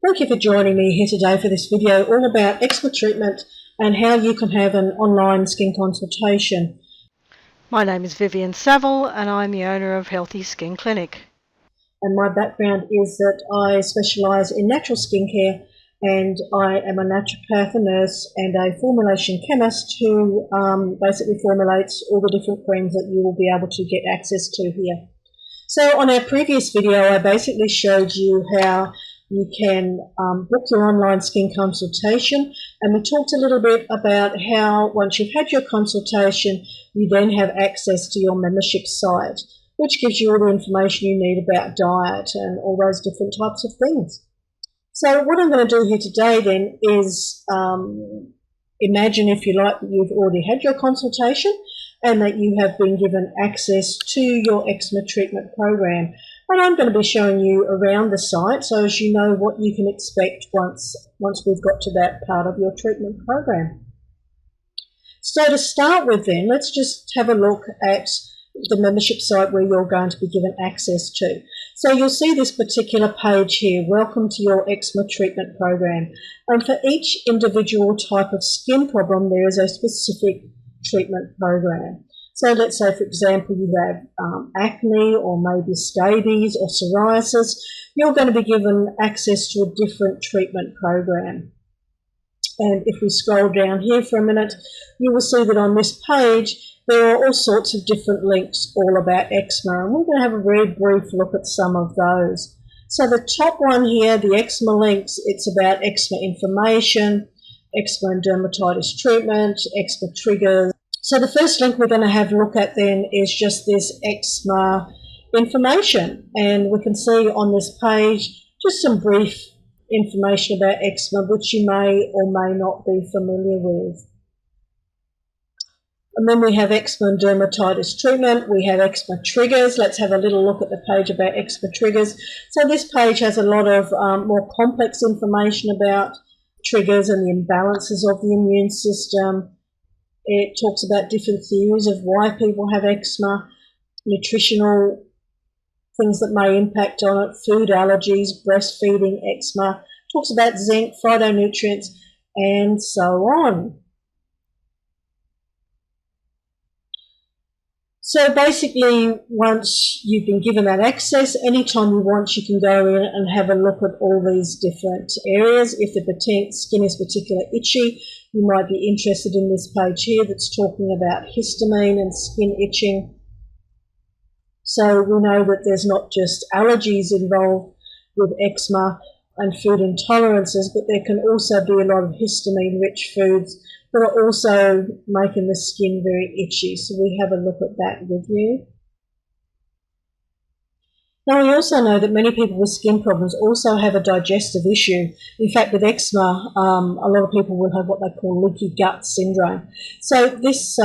Thank you for joining me here today for this video all about eczema treatment and how you can have an online skin consultation. My name is Vivian Saville and I'm the owner of Healthy Skin Clinic. And my background is that I specialise in natural skincare, and I am a naturopath, a nurse and a formulation chemist who basically formulates all the different creams that you will be able to get access to here. So on our previous video I basically showed you how you can book your online skin consultation, and we talked a little bit about how once you've had your consultation you then have access to your membership site, which gives you all the information you need about diet and all those different types of things. So what I'm going to do here today then is imagine, if you like, that you've already had your consultation and that you have been given access to your eczema treatment program. And I'm going to be showing you around the site so as you know what you can expect once we've got to that part of your treatment program. So to start with then, let's just have a look at the membership site where you're going to be given access to. So you'll see this particular page here, welcome to your eczema treatment program. And for each individual type of skin problem there is a specific treatment program. So let's say, for example, you have acne or maybe scabies or psoriasis, you're going to be given access to a different treatment program. And if we scroll down here for a minute, you will see that on this page there are all sorts of different links all about eczema, and we're going to have a very brief look at some of those. So the top one here, the eczema links, it's about eczema information, eczema and dermatitis treatment, eczema triggers. So the first link we're going to have a look at then is just this eczema information, and we can see on this page just some brief information about eczema which you may or may not be familiar with. And then we have eczema and dermatitis treatment, we have eczema triggers. Let's have a little look at the page about eczema triggers. So this page has a lot of more complex information about triggers and the imbalances of the immune system. It talks about different theories of why people have eczema, nutritional things that may impact on it, food allergies, breastfeeding, eczema. It talks about zinc, phytonutrients, and so on. So basically, once you've been given that access, anytime you want, you can go in and have a look at all these different areas. If the skin is particularly itchy, you might be interested in this page here that's talking about histamine and skin itching. So we know that there's not just allergies involved with eczema and food intolerances, but there can also be a lot of histamine-rich foods that are also making the skin very itchy. So we have a look at that with you. Now we also know that many people with skin problems also have a digestive issue. In fact, with eczema, a lot of people will have what they call leaky gut syndrome. So this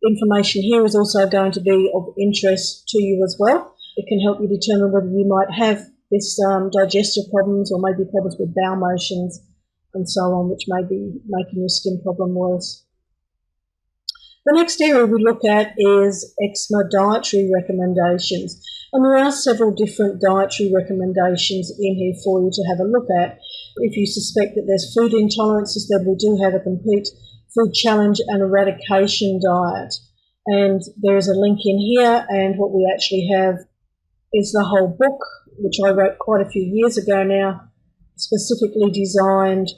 information here is also going to be of interest to you as well. It can help you determine whether you might have this digestive problems or maybe problems with bowel motions and so on, which may be making your skin problem worse. The next area we look at is eczema dietary recommendations. And there are several different dietary recommendations in here for you to have a look at. If you suspect that there's food intolerances, then we do have a complete food challenge and eradication diet. And there is a link in here, and what we actually have is the whole book, which I wrote quite a few years ago now, specifically designed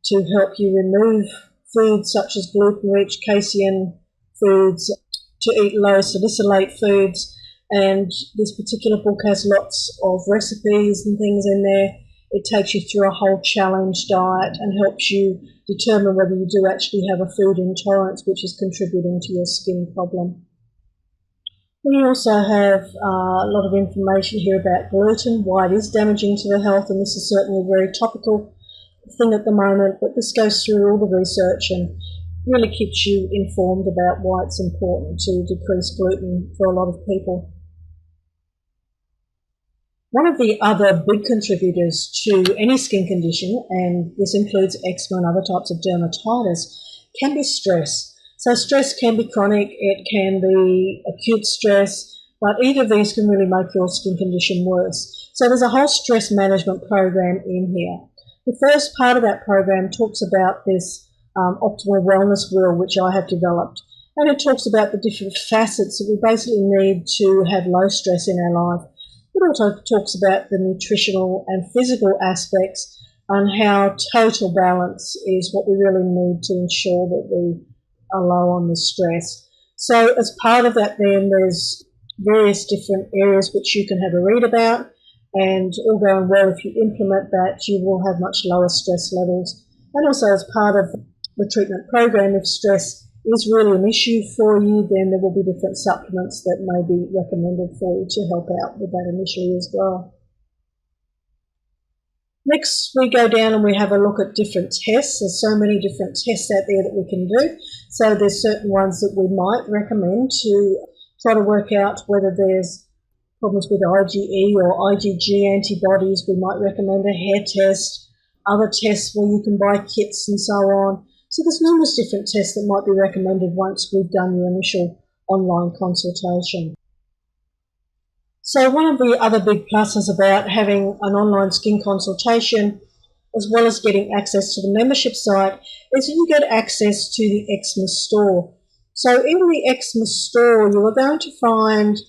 to help you remove foods such as gluten-rich, casein foods, to eat low salicylate foods. And this particular book has lots of recipes and things in there. It takes you through a whole challenge diet and helps you determine whether you do actually have a food intolerance which is contributing to your skin problem. We also have a lot of information here about gluten, why it is damaging to the health, and this is certainly a very topical thing at the moment, but this goes through all the research and really keeps you informed about why it's important to decrease gluten for a lot of people. One of the other big contributors to any skin condition, and this includes eczema and other types of dermatitis, can be stress. So stress can be chronic, it can be acute stress, but either of these can really make your skin condition worse. So there's a whole stress management program in here. The first part of that program talks about this optimal wellness wheel, which I have developed. And it talks about the different facets that we basically need to have low stress in our life. It also talks about the nutritional and physical aspects and how total balance is what we really need to ensure that we are low on the stress. So as part of that then there's various different areas which you can have a read about, and all going well, if you implement that, you will have much lower stress levels. And also as part of the treatment program, if stress is really an issue for you, then there will be different supplements that may be recommended for you to help out with that initially as well. Next, we go down and we have a look at different tests. There's so many different tests out there that we can do. So there's certain ones that we might recommend to try to work out whether there's problems with IgE or IgG antibodies. We might recommend a hair test, other tests where you can buy kits and so on. So there's numerous different tests that might be recommended once we've done your initial online consultation. So one of the other big pluses about having an online skin consultation, as well as getting access to the membership site, is that you get access to the Eczema store. So in the Eczema store, you are going to find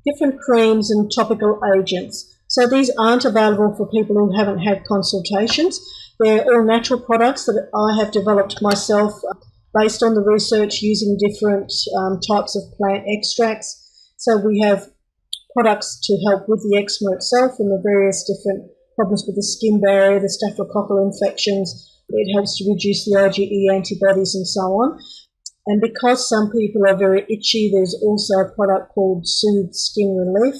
different creams and topical agents. So these aren't available for people who haven't had consultations. They're all natural products that I have developed myself based on the research using different types of plant extracts. So we have products to help with the eczema itself and the various different problems with the skin barrier, the staphylococcal infections. It helps to reduce the IgE antibodies and so on. And because some people are very itchy, there's also a product called Soothe Skin Relief,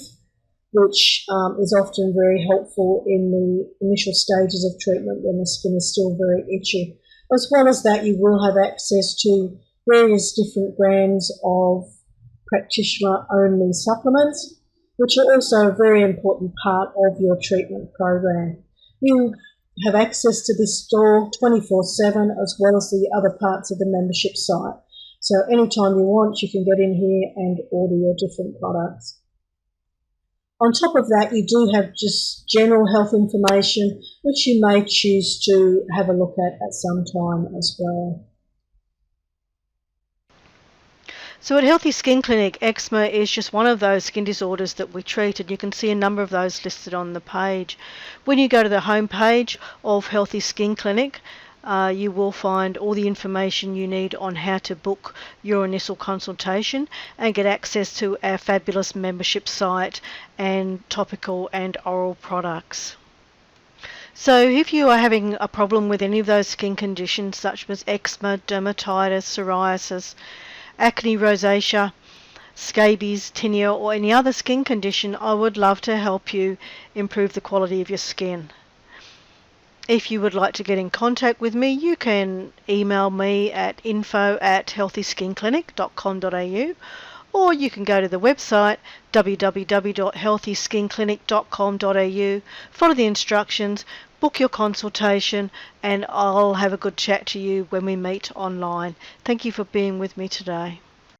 which is often very helpful in the initial stages of treatment when the skin is still very itchy. As well as that, you will have access to various different brands of practitioner-only supplements, which are also a very important part of your treatment program. You have access to this store 24/7 as well as the other parts of the membership site. So anytime you want, you can get in here and order your different products. On top of that, you do have just general health information, which you may choose to have a look at some time as well. So at Healthy Skin Clinic, eczema is just one of those skin disorders that we treat, and you can see a number of those listed on the page. When you go to the home page of Healthy Skin Clinic, you will find all the information you need on how to book your initial consultation and get access to our fabulous membership site and topical and oral products. So if you are having a problem with any of those skin conditions such as eczema, dermatitis, psoriasis, acne, rosacea, scabies, tinea or any other skin condition, I would love to help you improve the quality of your skin. If you would like to get in contact with me, you can email me at info@healthyskinclinic.com.au, or you can go to the website www.healthyskinclinic.com.au, follow the instructions, book your consultation, and I'll have a good chat to you when we meet online. Thank you for being with me today.